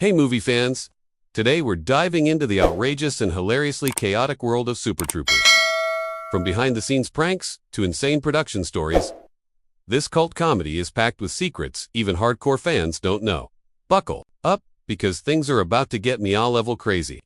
Hey movie fans! Today we're diving into the outrageous and hilariously chaotic world of Super Troopers. From behind-the-scenes pranks to insane production stories, this cult comedy is packed with secrets even hardcore fans don't know. Buckle up, because things are about to get meow-level crazy.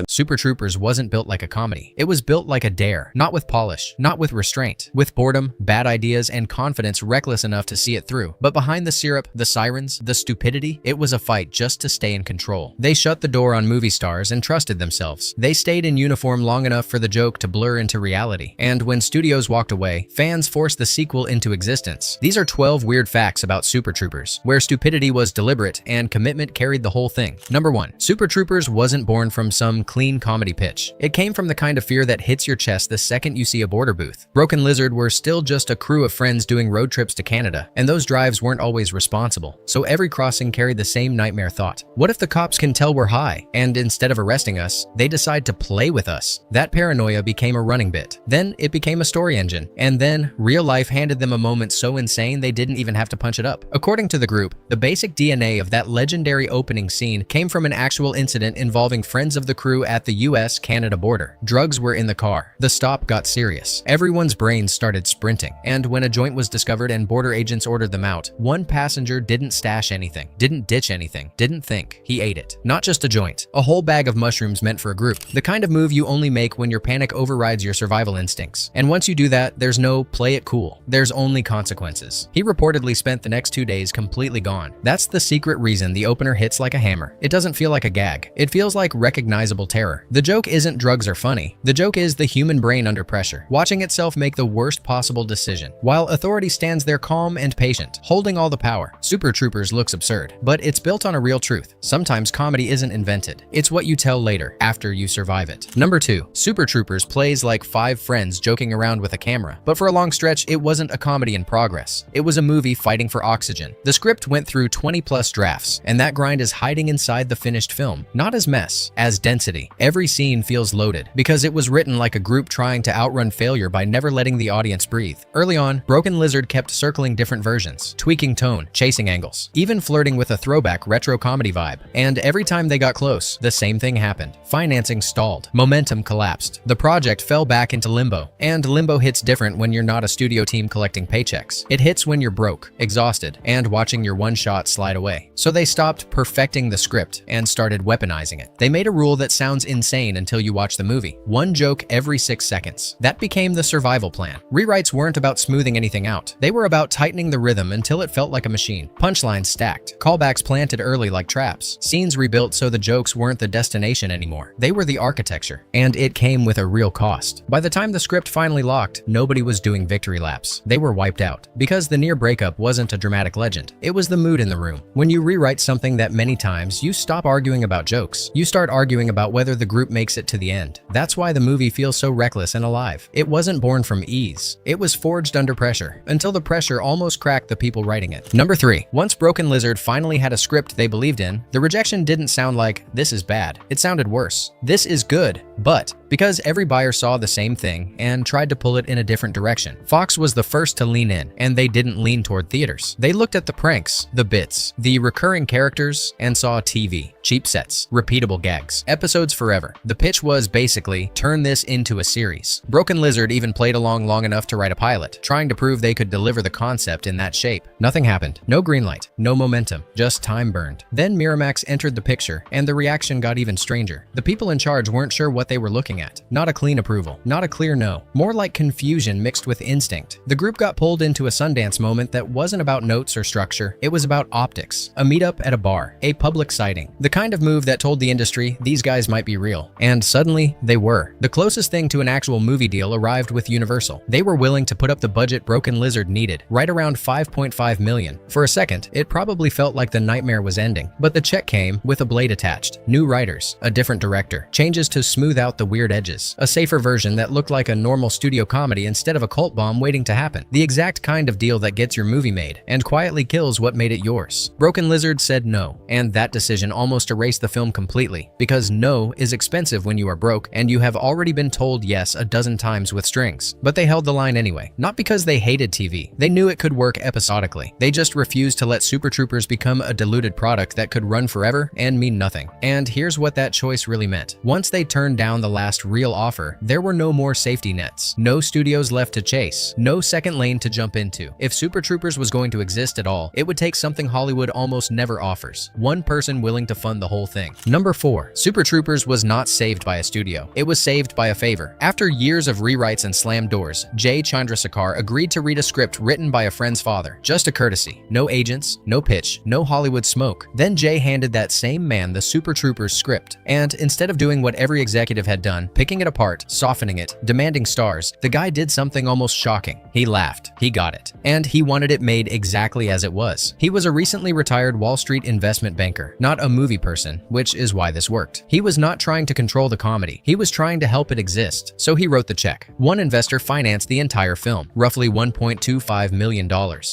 Super Troopers wasn't built like a comedy. It was built like a dare, not with polish, not with restraint, with boredom, bad ideas, and confidence reckless enough to see it through. But behind the syrup, the sirens, the stupidity, it was a fight just to stay in control. They shut the door on movie stars and trusted themselves. They stayed in uniform long enough for the joke to blur into reality. And when studios walked away, fans forced the sequel into existence. These are 12 weird facts about Super Troopers, where stupidity was deliberate and commitment carried the whole thing. Number 1. Super Troopers wasn't born from some clean comedy pitch. It came from the kind of fear that hits your chest the second you see a border booth. Broken Lizard were still just a crew of friends doing road trips to Canada, and those drives weren't always responsible. So every crossing carried the same nightmare thought. What if the cops can tell we're high, and instead of arresting us, they decide to play with us? That paranoia became a running bit. Then it became a story engine, and then real life handed them a moment so insane they didn't even have to punch it up. According to the group, the basic DNA of that legendary opening scene came from an actual incident involving friends of the crew at the US-Canada border. Drugs were in the car. The stop got serious. Everyone's brains started sprinting. And when a joint was discovered and border agents ordered them out, one passenger didn't stash anything, didn't ditch anything, didn't think. He ate it. Not just a joint. A whole bag of mushrooms meant for a group. The kind of move you only make when your panic overrides your survival instincts. And once you do that, there's no play it cool. There's only consequences. He reportedly spent the next 2 days completely gone. That's the secret reason the opener hits like a hammer. It doesn't feel like a gag. It feels like recognizable terror. The joke isn't drugs are funny. The joke is the human brain under pressure, watching itself make the worst possible decision, while authority stands there calm and patient, holding all the power. Super Troopers looks absurd, but it's built on a real truth. Sometimes comedy isn't invented. It's what you tell later, after you survive it. Number 2. Super Troopers plays like 5 friends joking around with a camera, but for a long stretch, it wasn't a comedy in progress. It was a movie fighting for oxygen. The script went through 20+ drafts, and that grind is hiding inside the finished film, not as mess, as density. Every scene feels loaded because it was written like a group trying to outrun failure by never letting the audience breathe. Early on, Broken Lizard kept circling different versions, tweaking tone, chasing angles, even flirting with a throwback retro comedy vibe. And every time they got close, the same thing happened. Financing stalled, momentum collapsed, the project fell back into limbo. And limbo hits different when you're not a studio team collecting paychecks. It hits when you're broke, exhausted, and watching your one shot slide away. So they stopped perfecting the script and started weaponizing it. They made a rule that sounds insane until you watch the movie. One joke every 6 seconds. That became the survival plan. Rewrites weren't about smoothing anything out. They were about tightening the rhythm until it felt like a machine. Punchlines stacked. Callbacks planted early like traps. Scenes rebuilt so the jokes weren't the destination anymore. They were the architecture. And it came with a real cost. By the time the script finally locked, nobody was doing victory laps. They were wiped out. Because the near breakup wasn't a dramatic legend. It was the mood in the room. When you rewrite something that many times, you stop arguing about jokes. You start arguing about whether the group makes it to the end. That's why the movie feels so reckless and alive. It wasn't born from ease. It was forged under pressure, until the pressure almost cracked the people writing it. Number 3. Once Broken Lizard finally had a script they believed in, the rejection didn't sound like, "This is bad." It sounded worse. "This is good, but..." Because every buyer saw the same thing and tried to pull it in a different direction. Fox was the first to lean in, and they didn't lean toward theaters. They looked at the pranks, the bits, the recurring characters, and saw TV. Cheap sets, repeatable gags, episodes forever. The pitch was basically, turn this into a series. Broken Lizard even played along long enough to write a pilot, trying to prove they could deliver the concept in that shape. Nothing happened. No green light, no momentum, just time burned. Then Miramax entered the picture, and the reaction got even stranger. The people in charge weren't sure what they were looking at. Not a clean approval, not a clear no. More like confusion mixed with instinct. The group got pulled into a Sundance moment that wasn't about notes or structure. It was about optics. A meetup at a bar. A public sighting. The kind of move that told the industry these guys might be real. And suddenly, they were. The closest thing to an actual movie deal arrived with Universal. They were willing to put up the budget Broken Lizard needed, right around $5.5 million. For a second, it probably felt like the nightmare was ending. But the check came with a blade attached. New writers, a different director, changes to smooth without the weird edges. A safer version that looked like a normal studio comedy instead of a cult bomb waiting to happen. The exact kind of deal that gets your movie made and quietly kills what made it yours. Broken Lizard said no, and that decision almost erased the film completely, because no is expensive when you are broke and you have already been told yes a dozen times with strings. But they held the line anyway, not because they hated TV. They knew it could work episodically. They just refused to let Super Troopers become a diluted product that could run forever and mean nothing. And here's what that choice really meant. Once they turned down the last real offer, there were no more safety nets, no studios left to chase, no second lane to jump into. If Super Troopers was going to exist at all, it would take something Hollywood almost never offers: one person willing to fund the whole thing. Number 4. Super Troopers was not saved by a studio. It was saved by a favor. After years of rewrites and slammed doors, Jay Chandrasekhar agreed to read a script written by a friend's father. Just a courtesy. No agents, no pitch, no Hollywood smoke. Then Jay handed that same man the Super Troopers script, and instead of doing what every executive had done, picking it apart, softening it, demanding stars, the guy did something almost shocking. He laughed. He got it. And he wanted it made exactly as it was. He was a recently retired Wall Street investment banker, not a movie person, which is why this worked. He was not trying to control the comedy. He was trying to help it exist. So he wrote the check. One investor financed the entire film, roughly $1.25 million,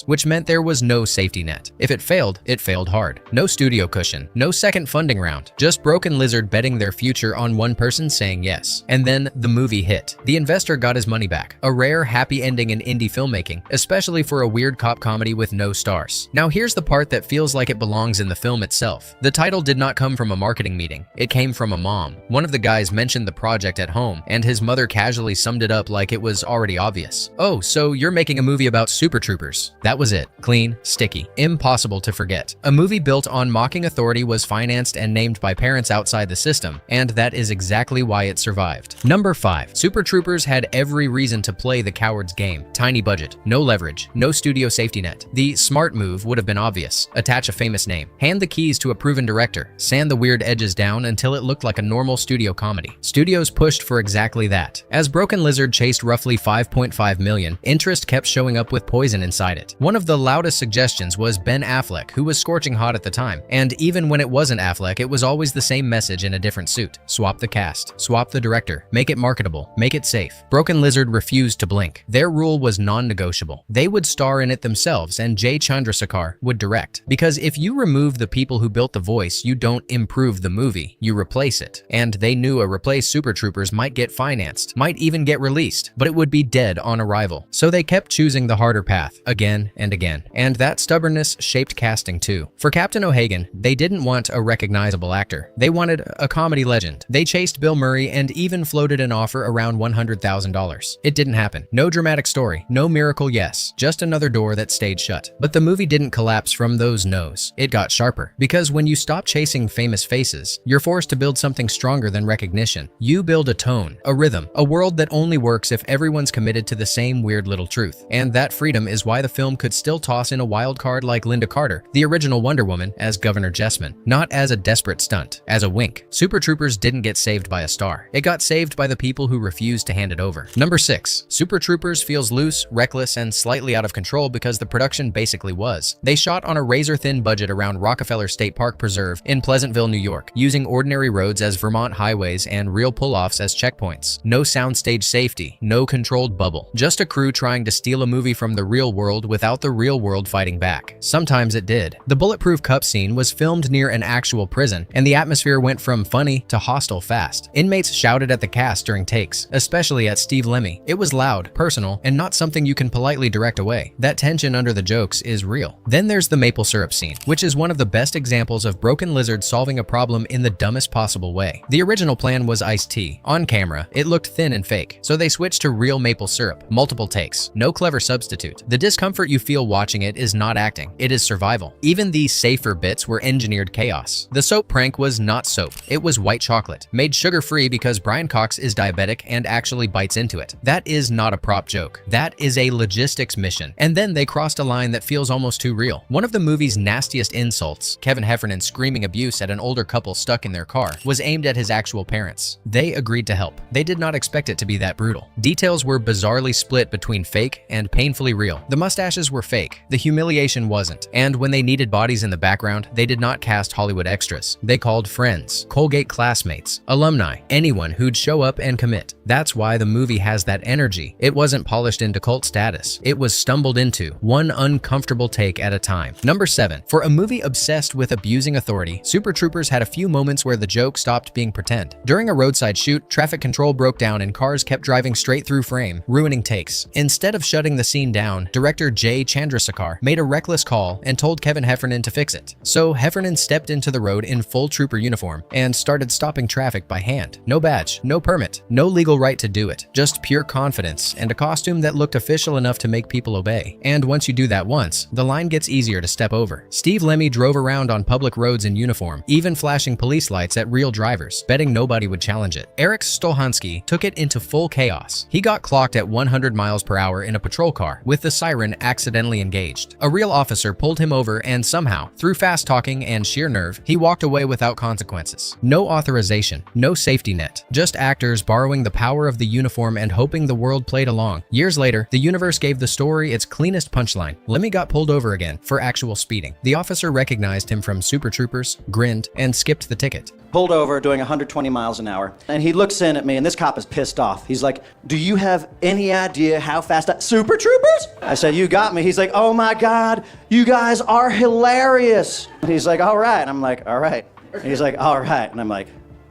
which meant there was no safety net. If it failed hard. No studio cushion, no second funding round, just Broken Lizard betting their future on one person saying yes. And then the movie hit. The investor got his money back. A rare happy ending in indie filmmaking, especially for a weird cop comedy with no stars. Now here's the part that feels like it belongs in the film itself. The title did not come from a marketing meeting. It came from a mom. One of the guys mentioned the project at home, and his mother casually summed it up like it was already obvious. "Oh, so you're making a movie about Super Troopers." That was it. Clean, sticky, impossible to forget. A movie built on mocking authority was financed and named by parents outside the system, and that is exactly why it survived. Number 5. Super Troopers had every reason to play the coward's game. Tiny budget, no leverage, no studio safety net. The smart move would have been obvious. Attach a famous name. Hand the keys to a proven director. Sand the weird edges down until it looked like a normal studio comedy. Studios pushed for exactly that. As Broken Lizard chased roughly $5.5 million, interest kept showing up with poison inside it. One of the loudest suggestions was Ben Affleck, who was scorching hot at the time. And even when it wasn't Affleck, it was always the same message in a different suit. Swap the cast. Swap the director. Make it marketable. Make it safe. Broken Lizard refused to blink. Their rule was non-negotiable. They would star in it themselves, and Jay Chandrasekhar would direct. Because if you remove the people who built the voice, you don't improve the movie, you replace it. And they knew a replaced Super Troopers might get financed, might even get released, but it would be dead on arrival. So they kept choosing the harder path, again and again. And that stubbornness shaped casting too. For Captain O'Hagan, they didn't want a recognizable actor. They wanted a comedy legend. They chased Bill Murray and even floated an offer around $100,000. It didn't happen. No dramatic story, no miracle yes, just another door that stayed shut. But the movie didn't collapse from those no's. It got sharper. Because when you stop chasing famous faces, you're forced to build something stronger than recognition. You build a tone, a rhythm, a world that only works if everyone's committed to the same weird little truth. And that freedom is why the film could still toss in a wild card like Linda Carter, the original Wonder Woman, as Governor Jessman. Not as a desperate stunt, as a wink. Super Troopers didn't get saved by a star. It got saved by the people who refused to hand it over. Number 6. Super Troopers feels loose, reckless, and slightly out of control because the production basically was. They shot on a razor-thin budget around Rockefeller State Park Preserve in Pleasantville, New York, using ordinary roads as Vermont highways and real pull-offs as checkpoints. No soundstage safety, no controlled bubble. Just a crew trying to steal a movie from the real world without the real world fighting back. Sometimes it did. The bulletproof cup scene was filmed near an actual prison, and the atmosphere went from funny to hostile fast. Inmates shouted at the cast during takes, especially at Steve Lemmy. It was loud, personal, and not something you can politely direct away. That tension under the jokes is real. Then there's the maple syrup scene, which is one of the best examples of Broken Lizard solving a problem in the dumbest possible way. The original plan was iced tea. On camera, it looked thin and fake, so they switched to real maple syrup. Multiple takes. No clever substitute. The discomfort you feel watching it is not acting. It is survival. Even these safer bits were engineered chaos. The soap prank was not soap. It was white chocolate, made sugar-free because Brian Cox is diabetic and actually bites into it. That is not a prop joke. That is a logistics mission. And then they crossed a line that feels almost too real. One of the movie's nastiest insults, Kevin Heffernan screaming abuse at an older couple stuck in their car, was aimed at his actual parents. They agreed to help. They did not expect it to be that brutal. Details were bizarrely split between fake and painfully real. The mustaches were fake. The humiliation wasn't. And when they needed bodies in the background, they did not cast Hollywood extras. They called friends, Colgate classmates, alumni, weaponize anyone who'd show up and commit. That's why the movie has that energy. It wasn't polished into cult status. It was stumbled into, one uncomfortable take at a time. Number 7. For a movie obsessed with abusing authority, Super Troopers had a few moments where the joke stopped being pretend. During a roadside shoot, traffic control broke down and cars kept driving straight through frame, ruining takes. Instead of shutting the scene down, director Jay Chandrasekhar made a reckless call and told Kevin Heffernan to fix it. So Heffernan stepped into the road in full trooper uniform and started stopping traffic by hand. No badge, no permit, no legal right to do it, just pure confidence and a costume that looked official enough to make people obey. And once you do that once, the line gets easier to step over. Steve Lemmy drove around on public roads in uniform, even flashing police lights at real drivers, betting nobody would challenge it. Eric Stolhansky took it into full chaos. He got clocked at 100 miles per hour in a patrol car with the siren accidentally engaged. A real officer pulled him over and somehow, through fast talking and sheer nerve, he walked away without consequences. No authorization, no safety net, just actors borrowing the power of the uniform and hoping the world played along. Years later, the universe gave the story its cleanest punchline. Lemmy got pulled over again for actual speeding. The officer recognized him from Super Troopers, grinned, and skipped the ticket. Pulled over doing 120 miles an hour, and he looks in at me, and this cop is pissed off. He's like, "Do you have any idea how fast Super Troopers?" I said, "You got me." He's like, "Oh my God, you guys are hilarious." And he's like, "All right." And I'm like, "All right." And he's like, "All right." And I'm like,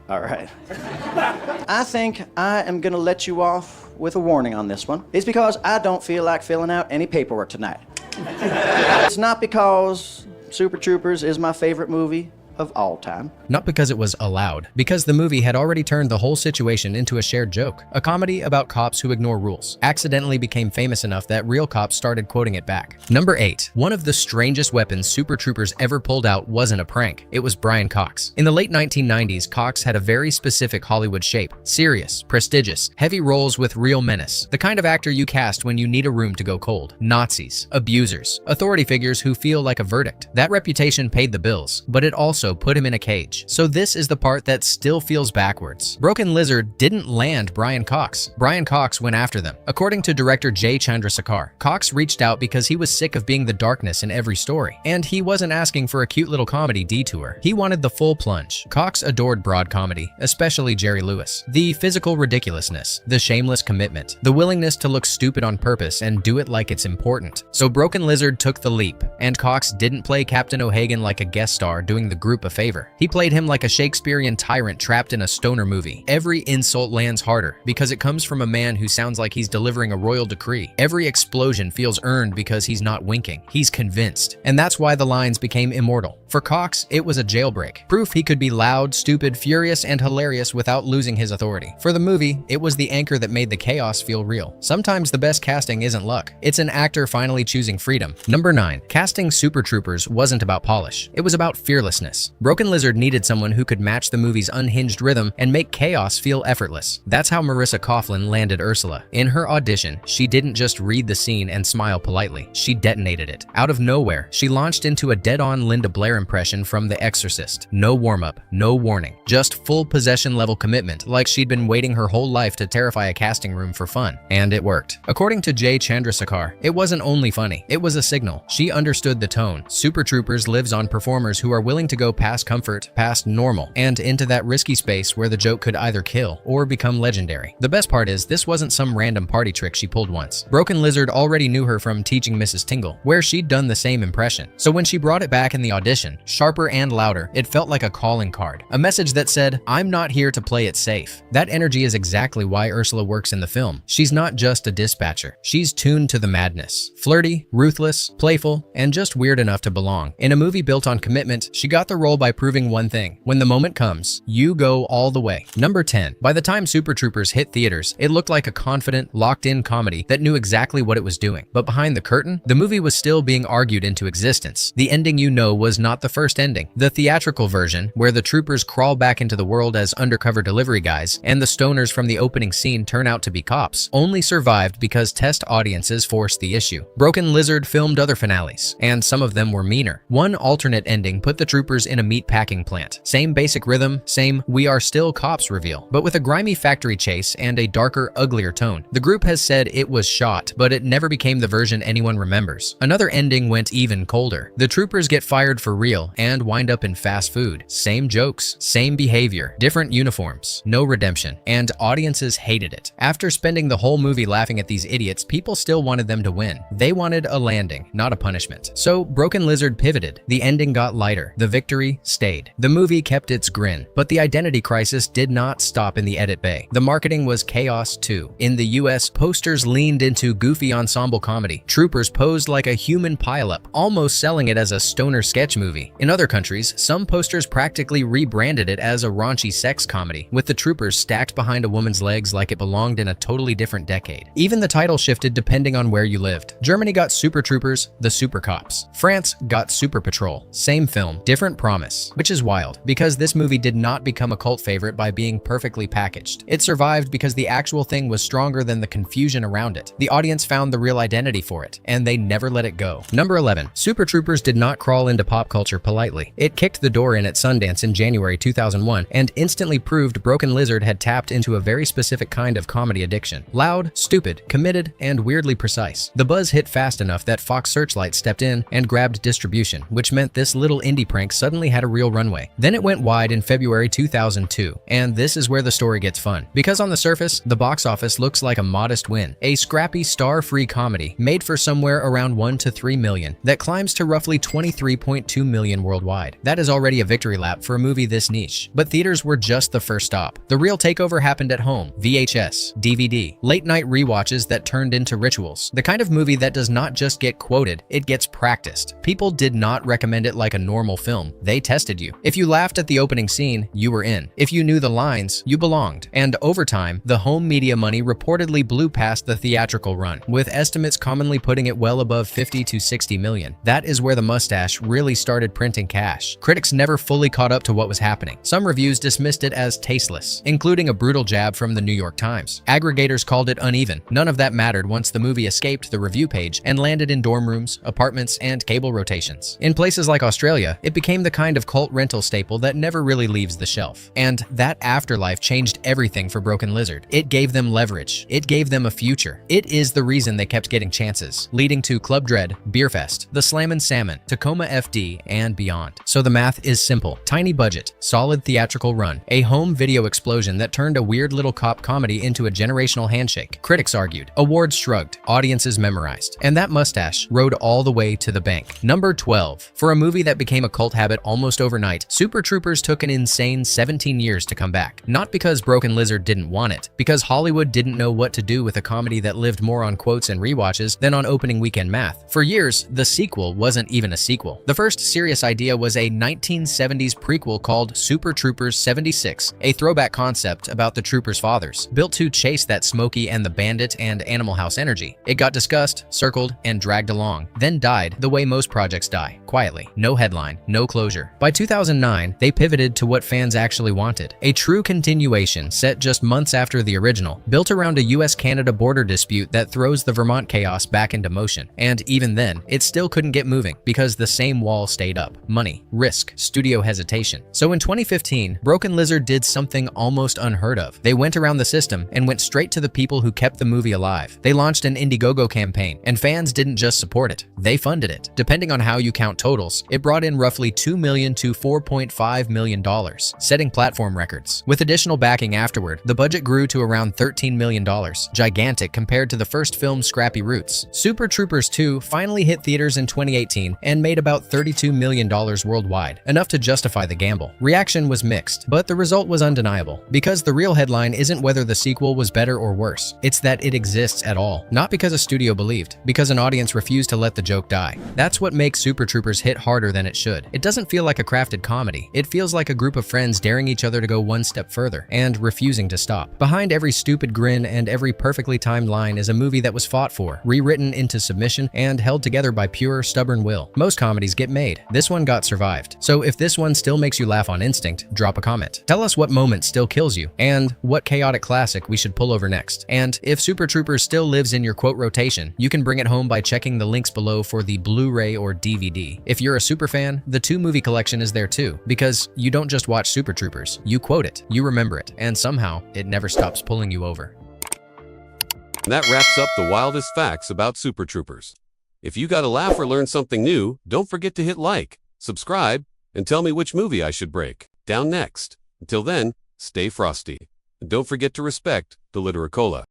"All right." I think I am gonna let you off with a warning on this one. It's because I don't feel like filling out any paperwork tonight. It's not because Super Troopers is my favorite movie of all time. Not because it was allowed, because the movie had already turned the whole situation into a shared joke. A comedy about cops who ignore rules accidentally became famous enough that real cops started quoting it back. Number 8. One of the strangest weapons Super Troopers ever pulled out wasn't a prank. It was Brian Cox. In the late 1990s, Cox had a very specific Hollywood shape. Serious, prestigious, heavy roles with real menace. The kind of actor you cast when you need a room to go cold. Nazis, abusers, authority figures who feel like a verdict. That reputation paid the bills, but it also put him in a cage. So this is the part that still feels backwards. Broken Lizard didn't land Brian Cox. Brian Cox went after them. According to director Jay Chandrasekhar, Cox reached out because he was sick of being the darkness in every story. And he wasn't asking for a cute little comedy detour. He wanted the full plunge. Cox adored broad comedy, especially Jerry Lewis. The physical ridiculousness, the shameless commitment, the willingness to look stupid on purpose and do it like it's important. So Broken Lizard took the leap, and Cox didn't play Captain O'Hagan like a guest star doing the group a favor. He played him like a Shakespearean tyrant trapped in a stoner movie. Every insult lands harder because it comes from a man who sounds like he's delivering a royal decree. Every explosion feels earned because he's not winking. He's convinced. And that's why the lines became immortal. For Cox, it was a jailbreak. Proof he could be loud, stupid, furious, and hilarious without losing his authority. For the movie, it was the anchor that made the chaos feel real. Sometimes the best casting isn't luck. It's an actor finally choosing freedom. Number 9. Casting Super Troopers wasn't about polish. It was about fearlessness. Broken Lizard needed someone who could match the movie's unhinged rhythm and make chaos feel effortless. That's how Marissa Coughlan landed Ursula. In her audition, she didn't just read the scene and smile politely. She detonated it. Out of nowhere, she launched into a dead-on Linda Blair impression from The Exorcist. No warm-up, no warning, just full possession-level commitment, like she'd been waiting her whole life to terrify a casting room for fun. And it worked. According to Jay Chandrasekhar, it wasn't only funny, it was a signal. She understood the tone. Super Troopers lives on performers who are willing to go past comfort, past normal, and into that risky space where the joke could either kill or become legendary. The best part is, this wasn't some random party trick she pulled once. Broken Lizard already knew her from Teaching Mrs. Tingle, where she'd done the same impression. So when she brought it back in the audition, sharper and louder, it felt like a calling card. A message that said, "I'm not here to play it safe." That energy is exactly why Ursula works in the film. She's not just a dispatcher. She's tuned to the madness. Flirty, ruthless, playful, and just weird enough to belong. In a movie built on commitment, she got the role by proving one thing: when the moment comes, you go all the way. Number 10. By the time Super Troopers hit theaters, it looked like a confident, locked-in comedy that knew exactly what it was doing. But behind the curtain, the movie was still being argued into existence. The ending you know was not the first ending. The theatrical version, where the troopers crawl back into the world as undercover delivery guys, and the stoners from the opening scene turn out to be cops, only survived because test audiences forced the issue. Broken Lizard filmed other finales, and some of them were meaner. One alternate ending put the troopers troopers in a meat packing plant. Same basic rhythm, same "we are still cops" reveal, but with a grimy factory chase and a darker, uglier tone. The group has said it was shot, but it never became the version anyone remembers. Another ending went even colder. The troopers get fired for real and wind up in fast food. Same jokes, same behavior, different uniforms, no redemption, and audiences hated it. After spending the whole movie laughing at these idiots, people still wanted them to win. They wanted a landing, not a punishment. So Broken Lizard pivoted. The ending got lighter. The victory stayed. The movie kept its grin, but the identity crisis did not stop in the edit bay. The marketing was chaos too. In the US, posters leaned into goofy ensemble comedy. Troopers posed like a human pileup, almost selling it as a stoner sketch movie. In other countries, some posters practically rebranded it as a raunchy sex comedy, with the troopers stacked behind a woman's legs like it belonged in a totally different decade. Even the title shifted depending on where you lived. Germany got Super Troopers, the Super Cops. France got Super Patrol. Same film, different promise. Which is wild, because this movie did not become a cult favorite by being perfectly packaged. It survived because the actual thing was stronger than the confusion around it. The audience found the real identity for it, and they never let it go. Number 11. Super Troopers did not crawl into pop culture politely. It kicked the door in at Sundance in January 2001 and instantly proved Broken Lizard had tapped into a very specific kind of comedy addiction. Loud, stupid, committed, and weirdly precise. The buzz hit fast enough that Fox Searchlight stepped in and grabbed distribution, which meant this little indie prank suddenly had a real runway. Then it went wide in February 2002, and this is where the story gets fun. Because on the surface, the box office looks like a modest win. A scrappy, star-free comedy made for somewhere around 1 to 3 million that climbs to roughly 23.2 million worldwide. That is already a victory lap for a movie this niche. But theaters were just the first stop. The real takeover happened at home. VHS, DVD, late-night rewatches that turned into rituals. The kind of movie that does not just get quoted, it gets practiced. People did not recommend it like a normal film. They tested you. If you laughed at the opening scene, you were in. If you knew the lines, you belonged. And over time, the home media money reportedly blew past the theatrical run, with estimates commonly putting it well above 50 to 60 million. That is where the mustache really started printing cash. Critics never fully caught up to what was happening. Some reviews dismissed it as tasteless, including a brutal jab from the New York Times. Aggregators called it uneven. None of that mattered once the movie escaped the review page and landed in dorm rooms, apartments, and cable rotations. In places like Australia, it became the kind of cult rental staple that never really leaves the shelf. And that afterlife changed everything for Broken Lizard. It gave them leverage. It gave them a future. It is the reason they kept getting chances, leading to Club Dread, Beerfest, The Slammin' Salmon, Tacoma FD, and beyond. So the math is simple. Tiny budget, solid theatrical run, a home video explosion that turned a weird little cop comedy into a generational handshake. Critics argued, awards shrugged, audiences memorized, and that mustache rode all the way to the bank. Number 12. For a movie that became a cult habit almost overnight, Super Troopers took an insane 17 years to come back. Not because Broken Lizard didn't want it, because Hollywood didn't know what to do with a comedy that lived more on quotes and rewatches than on opening weekend math. For years, the sequel wasn't even a sequel. The first serious idea was a 1970s prequel called Super Troopers 76, a throwback concept about the troopers' fathers, built to chase that Smokey and the Bandit and Animal House energy. It got discussed, circled, and dragged along, then died the way most projects die, quietly. No headline, no closure. By 2009, they pivoted to what fans actually wanted, a true continuation set just months after the original, built around a US-Canada border dispute that throws the Vermont chaos back into motion. And even then, it still couldn't get moving because the same wall stayed up. Money, risk, studio hesitation. So in 2015, Broken Lizard did something almost unheard of. They went around the system and went straight to the people who kept the movie alive. They launched an Indiegogo campaign, and fans didn't just support it, they funded it. Depending on how you count totals, it brought in roughly $2 million to $4.5 million, setting platform records. With additional backing afterward, the budget grew to around $13 million, gigantic compared to the first film's scrappy roots. Super Troopers 2 finally hit theaters in 2018 and made about $32 million worldwide, enough to justify the gamble. Reaction was mixed, but the result was undeniable, because the real headline isn't whether the sequel was better or worse, it's that it exists at all. Not because a studio believed, because an audience refused to let the joke die. That's what makes Super Troopers hit harder than it should. It doesn't feel like a crafted comedy. It feels like a group of friends daring each other to go one step further, and refusing to stop. Behind every stupid grin and every perfectly timed line is a movie that was fought for, rewritten into submission, and held together by pure, stubborn will. Most comedies get made. This one got survived. So if this one still makes you laugh on instinct, drop a comment. Tell us what moment still kills you, and what chaotic classic we should pull over next. And if Super Troopers still lives in your quote rotation, you can bring it home by checking the links below for the Blu-ray or DVD. If you're a super fan, the two movies movie collection is there too, because you don't just watch Super Troopers, you quote it, you remember it, and somehow it never stops pulling you over. And that wraps up the wildest facts about Super Troopers. If you got a laugh or learned something new, don't forget to hit like, subscribe, and tell me which movie I should break down next. Until then, stay frosty. And don't forget to respect the Literacola.